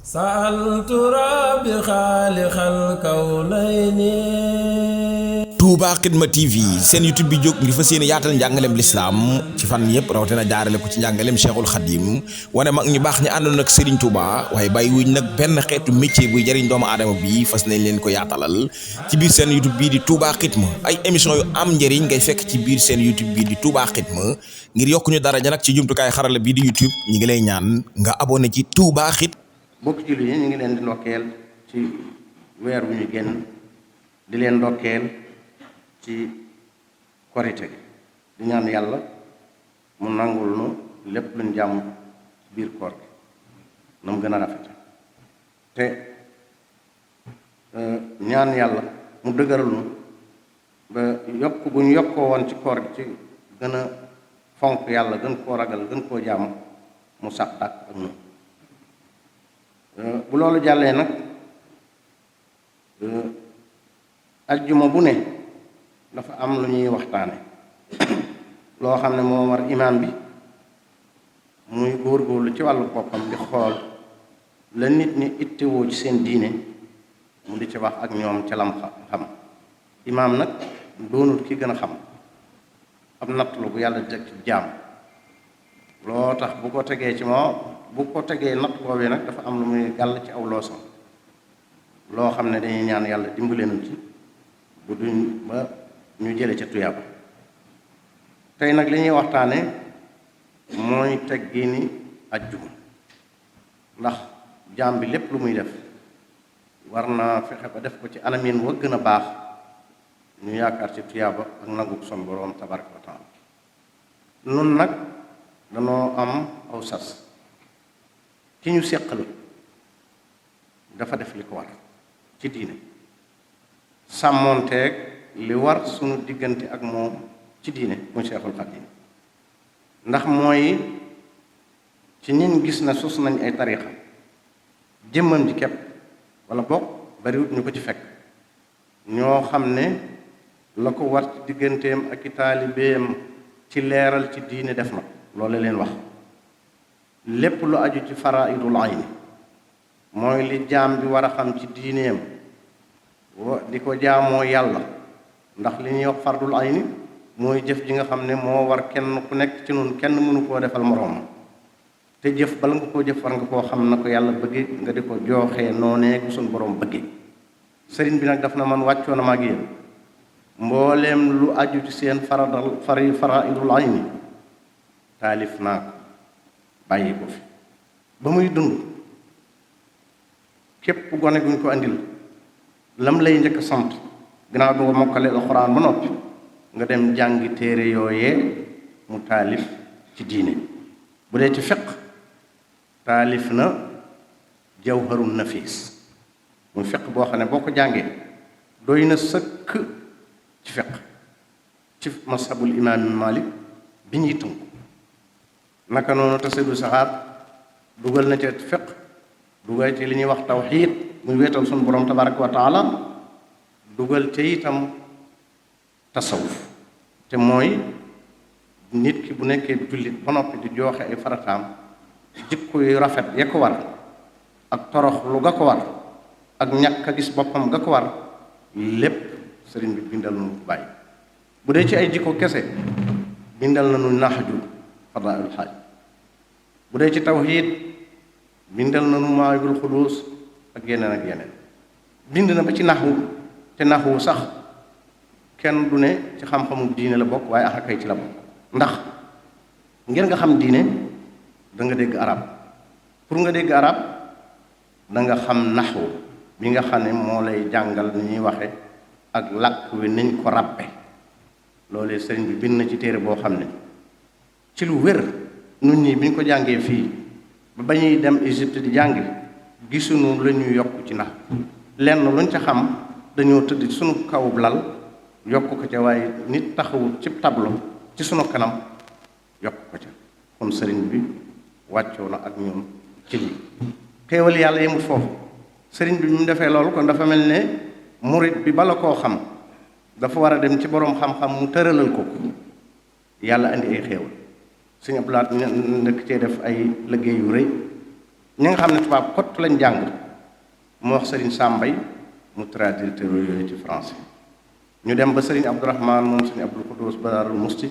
سألت ربي خالق الكونين. Touba Xidma TV seen YouTube bi jóg ngir fas yéene yaatal njàngaleem lislaam ci fan yëpp rawatina jaarale ko ci njàngaleem Cheikhul Khadim wane mag ñu baax ñi àndoon ak Serigne Touba waaye bàyyi wuñ nag benn xeetu métier buy jëriñ doomu aadama bi fas nañ leen ko yaatalal ci biir seen YouTube bii di Touba Xidma ay émission yu am njëriñ ngay fekk ci biir seen YouTube bii di Touba Xidma ngir yokku ñu daraja nag ci jumtukaay xarala bii di YouTube ñi ngi lay ñaan nga abonné ci Touba Xidma. bokk ci lu ñu ngi leen di ndokkeel ci weer wu ñu génn di leen ndokkeel ci korite gi di ñaan yàlla mu nangul nu lépp luñ jàmm biir koor gi na mu gën a rafet te ñaan yàlla mu dëgëral nu ba yokk bu ñu yokkoo woon ci koor gi ci gën a fonk yàlla gën koo ragal gën koo jàmm mu sax dàkk ak nu bu loolu jàllee nag ajjuma bu ne dafa am lu ñuy waxtaane loo xam ne moo war imaam bi muy góorgóorlu ci wàllu boppam di xool la nit ñi ittewoo ci seen diine mu di ci wax ak ñoom ca lam xam imaam nag doonul ki gën a xam am natt la bu yàlla di teg ci jaam loo tax bu ko tegee ci moo bu ko tegee natt boobee nag dafa am lu muy gàll ci aw loosam loo xam ne dañuy ñaan yàlla dimbale nu ci bu duñ ba ñu jële ca tuyaaba tey nag li ñuy waxtaane mooy teggini ajjuma ndax jaam bi lépp lu muy def war naa fexe ba def ko ci anamin wa gën a baax ñu yaakaar ci tuyaaba ak nangu son boroom tabaraka wa taala nun nag danoo am aw sas ki ñu séqal dafa def li ko war ci diine sàmmoonteeg li war sunu diggante ak moom ci diine muy Cheikhul Khadim ndax mooy ci ñin gis na sos nañ ay tarixa jëmmam ji kepp wala bokk bariwut ñu ko ci fekk ñoo xam ne la ko war ci digganteem ak i taalibeem ci leeral ci diine def na loolu leen wax lépp lu aju ci faraidul ayni mooy li jaam bi war a xam ci diineem di ko jaamoo yàlla ndax li ñuy wax fardul ayni mooy jëf ji nga xam ne moo war kenn ku nekk ci nun kenn mënu koo defal moroom te jëf bala nga koo jëf war nga koo xam na ko yàlla bëgge nga di ko jooxee noonee ko suñ boroom bëgge sëriñ bi nag daf na man wàccoo na maag yéen mbooleem lu aju ci seen faraidul ayni taalif naa ko bàyyi ko fi ba muy dund képp gone guñ ko andil lam lay njëkk sant ginnaaw bi nga mokkale alxuraan ba noppi nga dem jàngi téere yooyee mu taalif ci diine bu dee ci fiq taalif na jawharun nafis muy fiq boo xam ne boo ko jàngee doy na sëkk ci fiq ci mashabul imaam Malik bi ñuy tënk naka noonu tasidu saxaar dugal na ci fiq dugal ci li ñuy wax tawxiid muy wéetal sunu borom tabaraka wa taala dugal ca itam tasawuf te mooy nit ki bu nekkee jullit ba noppi di joxe ay farataam jikko yu rafet ya ko war ak torox lu ga ko war ak ñàkk a gis boppam ga ko war lépp sëriñ bi bindal nu bàyyi bu dee ci ay jikko kese bindal na nu naxju fadaa'il xaaj bu dee ci tawhiid bindal na nu mawaahibul xuduus ak yeneen bind na ba ci naxwu te naxwu sax kenn du ne ci xam-xamu diine la bokk waaye axakay ci la bokk ndax ngir nga xam diine da nga dégg arab pour nga dégg arab da nga xam naxwu bi nga xam ne moo lay jàngal ni ñuy waxe ak làkk wi niñ ko ràppe loolee sëriñ bi bind na ci téere boo xam ne ci lu wér nun ñi bi ñu ko jàngee fii ba ñuy dem Égypte di jàngi gisuñu la ñuy yokk ci nax lenn luñ ca xam dañoo tëdd ci sunu kawub lal yokk ko ca waaye nit taxawul ci tableau ci sunu kanam yokk ko ca kon sëriñ bi wàccoo na ak ñun ci lii xéewal yàlla yemut foofu sëriñ bi mu defee loolu kon dafa mel ne murit bi bala koo xam dafa war a dem ci boroom xam-xam mu tëralal ko yàlla andi ay xéewal Sëñ Abdou Lahad nekk cee def ay liggéey yu rëy ñi nga xam ne tubaab kott lañ jàng mu wax Serigne Sambay mu traduire téere yooyu ci français ñu dem ba Serigne Abdourahmane moom Serigne Abdul Quddus Badarul Musti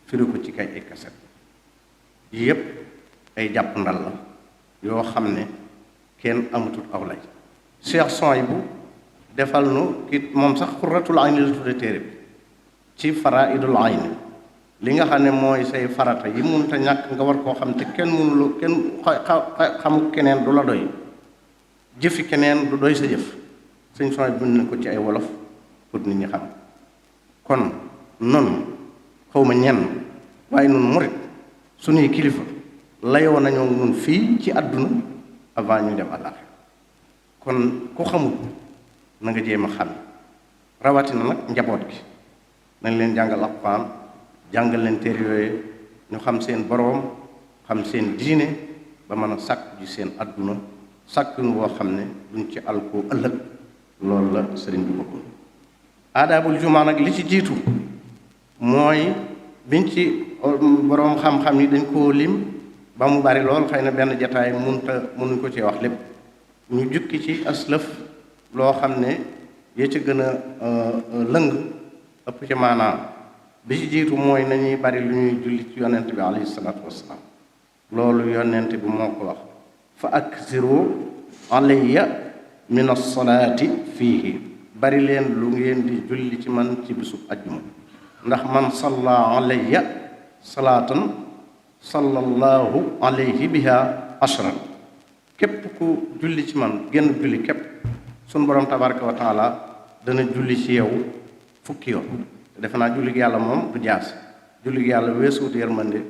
firi ko ci kay ay kaset yi yépp ay jàpp ndal la yoo xam ne kenn amatut aw lay Cheikh Souhaïbou defal nu kit moom sax Xurratul Ayni la tudde téere bi ci Faraidul Ayni li nga xam ne mooy say farata yi mënut a ñàkk nga war koo xam te kenn mënuloo kenn xamu keneen du la doy jëfi keneen du doy sa jëf sëñ Souhaïbou bind na ko ci ay wolof pour nit ñi xam kon noonu xawma ñenn waaye nun murit suñuy kilifa layoo nañoo nun fii ci àdduna avant ñu dem àllaaxira kon ku xamul na nga jéem a xam rawatina nag njaboot gi nañ leen jàngal alxuraan jàngal leen téere yooyu ñu xam seen boroom xam seen diine ba mën a sàkk ji seen àdduna sàkkun woo xam ne duñ ci alkoo ëllëg loolu la sëriñ bi bëggoon aadaabul jumaa nag li ci jiitu mooy biñ ci boroom xam-xam yi dañ koo lim ba mu bari lool xëy na benn jataay mënuñ ko ci wax lépp ñu jukki ci aslëf loo xam ne yee ca gën a lëng ëpp ci maanaam bi ci jiitu mooy nañuy bari lu ñuy julli ci yonent bi alayhi salaatu wassalaam loolu yonent bi moo ko wax fa aksiru alayya min as-salaati fiihi bari leen lu ngeen di julli ci man ci bisub ajjuma ndax man salla alayya salaatan sallallahu alayhi biha ashran képp ku julli ci man genn julli képp sun borom tabaraka wa taala dana julli ci yow fukki yoon te defe naa julli gi yàlla moom du jaas julli gi yàlla weesuut yërmande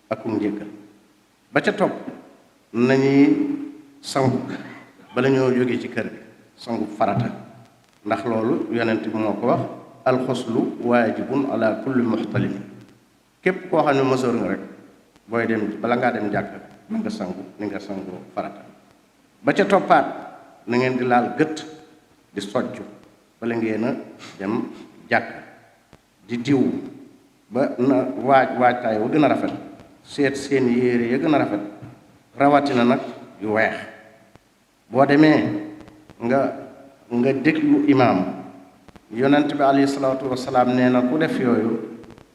ak njëggal ba ca topp nañuy sangu bala ñoo jógee ci kër gi sangu farata ndax loolu yonent bi moo ko wax alxuslu waajibun ala kulli muxtalim képp koo xam ne mësoor nga rek booy dem bala ngaa dem jàkk na nga sangu ni nga sangu farata ba ca toppaat na ngeen di laal gët di soccu bala ngeen a dem jàkk di diw ba na waajtaay wa gën a rafet seet seen yére ya gën a rafet rawatina nag yu weex boo demee nga déglu imaam yonent bi alayhi salaatu wasalaam nee na ku def yooyu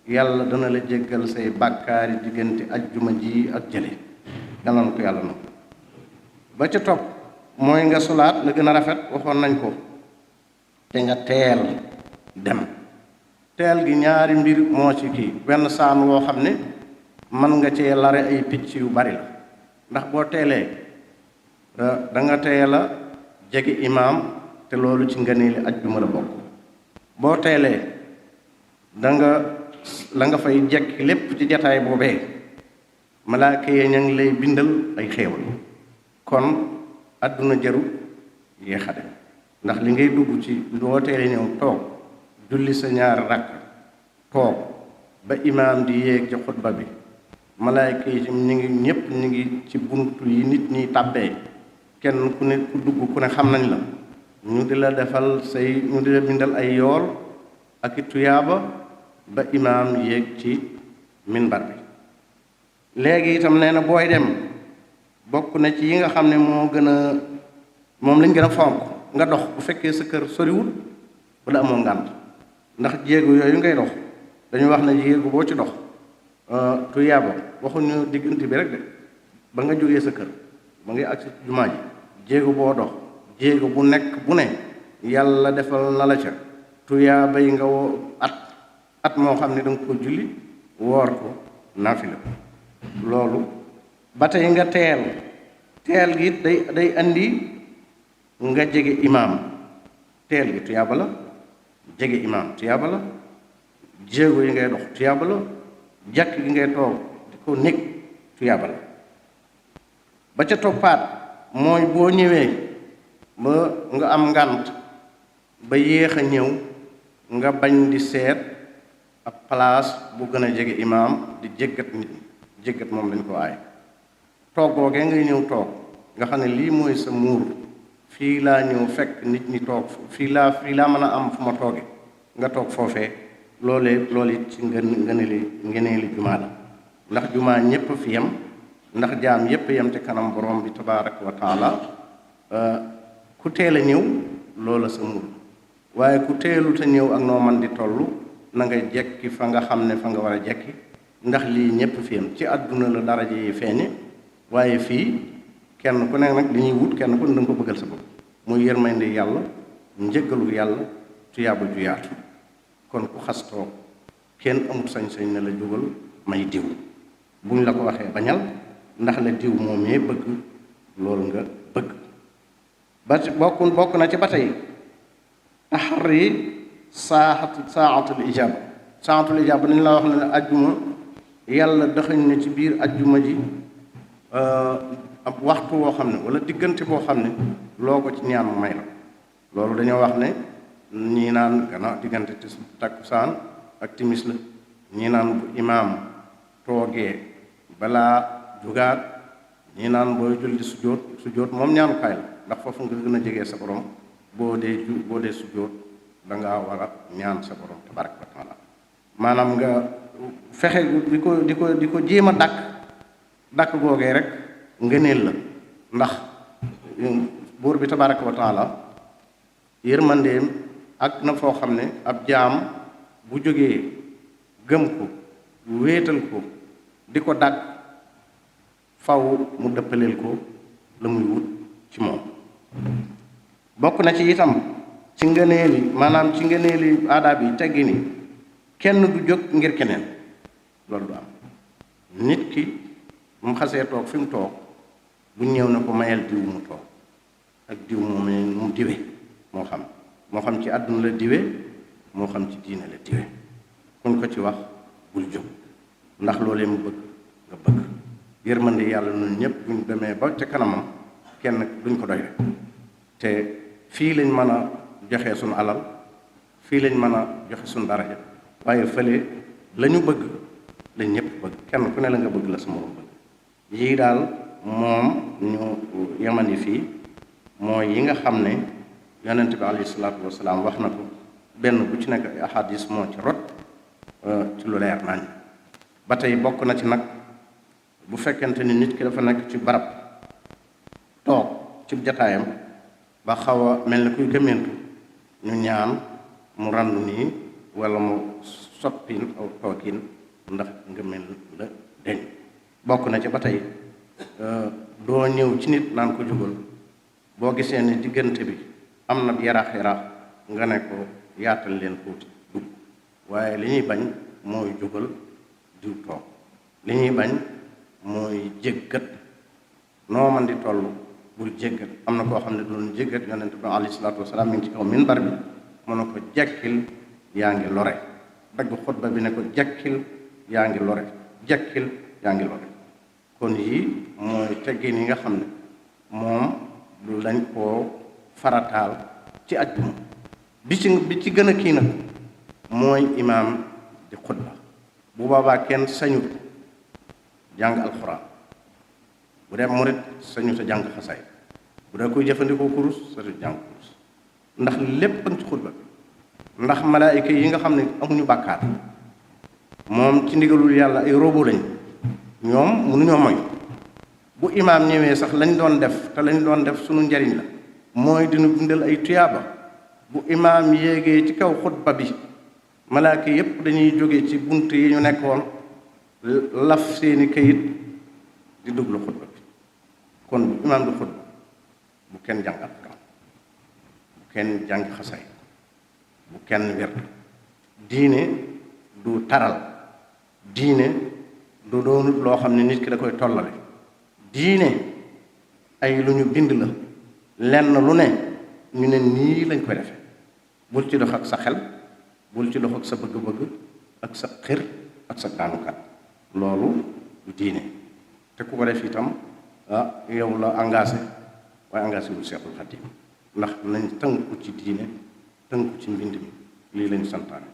yàlla dana la jéggal say bàkkaari diggante ajjuma ji ak jële yàlla na ko yàlla na ba ca topp mooy nga solaat la gën a rafet waxoon nañ ko te nga teel dem teel gi ñaari mbir moo ci kii benn saan woo xam ne mën nga cee lare ay picc yu bari la ndax boo teelee da nga teel a jege imaam te loolu ci ngëneeli ajjuma la bokk boo teelee la nga fay jekk lépp ci jataay boobee malaaka yi ña ngi lay bindal ay xéewal kon àdduna jaru yéex a dem ndax li ngay dugg ci boo teelee ñëw toog julli sa ñaari rakk toog ba imaam di yéeg ci xutba bi malaaka yi ñu ngi ñépp ñu ngi ci buntu yi nit ñi tàbbee kenn ku ne ku dugg ku ne xam nañ la ñu di la defal ñu di la bindal ay yool ak i tuyaaba ba imaam yéeg ci minbar bi léegi itam nee na booy dem bokk na ci yi nga xam ne moom lañ gën a fonk nga dox bu fekkee sa kër soriwul wala amoo ngànt ndax jéego yooyu ngay dox dañu wax ne jéego boo ci dox tuyaaba waxuñu diggante bi rek de ba nga jógee sa kër ba ngay agsi jumaa ji jéego boo dox jéego bu nekk bu ne yàlla defal na la ca tuyaaba yi nga at moo xam ne danga ko julli woor ko naafila loolu ba tey nga teel gi day andi nga jege imaam teel gi tuyaaba la jege imaam tuyaaba la jéego yi ngay dox tuyaaba la jàkk gi ngay toog di ko nekk tuyaaba la ba ca toppaat mooy boo ñëwee ba nga am ngànt ba yéex a ñëw nga bañ di seet ab place bu gën a jege imaam di jéggat nit ñi jéggat moom lañ ko aay toog googee ngay ñëw toog nga xam ne lii mooy sa muur fii laa ñëw fekk nit ñi toog fii laa mën a am fu ma tooge nga toog foofee loolu it ci ngëneeli jumaa la ndax jumaa ñépp fi yem ndax jaam yépp yem te kanam borom bi tabaaraka wa taala ku teel a ñëw loola sa mur waaye ku teelu te ñëw ak noo man di toll na nga jekki fa nga xam ne fa nga war a jekki ndax lii ñépp fi yem ci àdduna la daraja yi feeñe waaye fii kenn ku nekk nag li ñuy wut kenn ku ne danga ko bëggal sa bopp muy yërmande yàlla njëggalu yàlla tuyaaba ju yaatu kon ku xas toog kenn amut sañ-sañ ne la jógal may diw buñ la ko waxee bañal ndax la diw moomee bëgg loolu nga bëgg ba bokk na ci ba tey taxarri saatul ijaaba dañ la wax ne ajjuma yàlla daxañ ne ci biir ajjuma ji ab waxtu woo xam ne wala diggante boo xam ne loo ko ci ñaan mu may la loolu dañoo wax ne ñii naan gannaaw diggante takkusaan ak timis la ñii naan bu imaam toogee balaa jugaat ñii naan booy julli sujjóot moom ñaanukaay la ndax foofu nga gën a jege sa borom boo dee sujjóot da ngaa war a ñaan sa borom tabaraka wa taala maanaam nga fexe di ko jéem a dàkk googee rek ngëneel la ndax buur bi tabaraka wa taala yërmandeem ak na foo xam ne ab jaam bu jógee gëm ko wéetal ko di ko dàkk faw mu dëppaleel ko la muy wut ci moom bokk na ci itam ci ngëneeli maanaam ci ngëneeli aadaab yi teggi ni kenn du jóg ngir keneen loolu du am nit ki bu mu xasee toog fi mu toog bu ñëw na ko mayal diw mu toog ak diw moom mu diwe moo xam ci àdduna la diwe moo xam ci diine la diwe kuñ ko ci wax bul jóg ndax loolee mu bëgg nga bëgg yërmande yàlla ñun ñëpp buñ demee ba ca kanamam kenn duñ ko doy rek te fii lañ mën a joxe suñu alal fii lañ mën a joxe suñu daraja waaye fële la ñu bëgg lañ ñëpp bëgg kenn ku ne la nga bëgg la sa morom bëgg yii daal moom ñu yemani fii mooy yi nga xam ne yonent bi alayhi salaatu wasalaam wax na ko benn bu ci nekk ay ahadis moo ci rot ci lu leer nañ ba tey bokk na ci nag bu fekkente ni nit ki dafa nekk ci barab toog ci jataayam ba xaw a mel ni kuy gëmmentu ñu ñaan mu randu nii wala mu soppin aw tookin ndax ngëmmel la deñ bokk na ci ba tey doo ñëw ci nit naan ko jógal boo gisee ne diggante bi am na yaraax nga ne ko yaatal leen tuuti dugg waaye li ñuy bañ mooy jógal diw toog li ñuy bañ mooy jéggat noo man di toll bul jéggat am na koo xam ne doon jéggat yonent bi alayhi salaatu wasalaam mi ngi ci kaw minbar bi mu ne ko jekkil yaa ngi lore dagg xutba bi ne ko jekkil yaa ngi lore jekkil yaa ngi lore kon yii mooy teggin yi nga xam ne moom lañ koo farataal ci ajjuma bi ci gën a kii nag mooy imaam di xutba bu boobaa kenn sañut jàng alxuraan bu dee murit sañut a jàng xasaay bu dee koy jëfandikoo kurus sañut jàng kurus ndax lépp ci xutba bi ndax malaayika yi nga xam ne amuñu bàkkaar moom ci ndigalul yàlla ay robo lañ ñoom mënuñoo moy bu imaam ñëwee sax lañ doon def te lañ doon def suñu njariñ la mooy dina bindal ay tuyaaba bu imaam yéegee ci kaw xutba bi malaaka yépp dañuy jóge ci bunt yi ñu nekkoon laf seeni kayit di déglu xutba bi kon bu imaam di xutba bu kenn jàng alxuraan bu kenn jàng xasay bu kenn werd diine du taral diine du doonut loo xam ne nit ki da koy tollale diine ay lu ñu bind la lenn lu ne ñu ne nii lañ koy defe bul ci dox ak sa xel bul ci dox ak sa bëgg-bëgg ak sa xër ak sa daanukat loolu du diine te ku ko def itam yow la engagé waaye engagé wul Seexul Xadiim ndax nañ tënku ci diine tënku ci mbind mi lii lañ santaane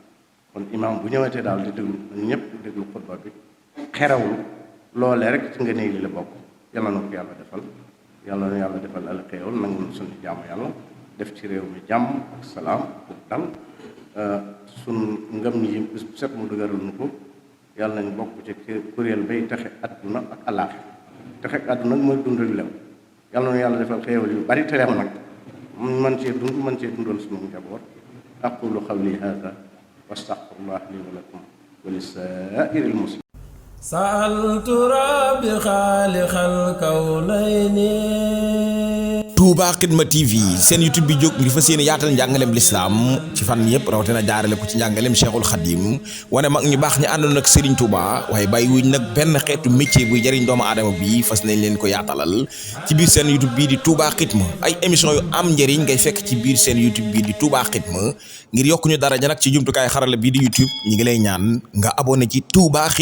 kon imaam bu ñëwetee daal di déglu ñëpp di déglu xutba bi xerewul loolee rek ci nga néeg li la bokk yàlla na ko yàlla defal yàlla na yàlla defal al xéewal nangu na suñu jàmm yàlla def ci réew mi jàmm ak salaam ak dal suñ ngëm yi bis bu set mu dëgëral nu ko yàlla nañ bokk ci kuréel bay taxe adduna ak alaaxira te fekk àdduna nag mooy dund ak lew yàlla na yàlla defal xéewal yu bari te lew nag mën cee dundal sunu njaboot aqulu qawli hada wa astaghfirullah li wa lakum wa li saa'iril muslimin sa'altu rabbi xaaliqal kawnayni. Touba Xidma TV seen YouTube bi jóg ngir fas yéene yaatal njàngaleem lislaam ci fan yëpp rawatina jaarale ko ci njàngaleem Cheikhul Khadim wane mag ñu baax ñi àndoon ak Serigne Touba waaye bàyyi wuñ nag benn xeetu métier buy jëriñ doomu aadama bi fas nañ leen ko yaatalal ci biir seen YouTube bii di Touba Xidma ay émission yu am njëriñ ngay fekk ci biir seen YouTube bii di Touba Xidma ngir yokk ñu daraja nag ci jumtukaay xarala bii di YouTube ñi ngi lay ñaan nga abonné ci Touba Xidma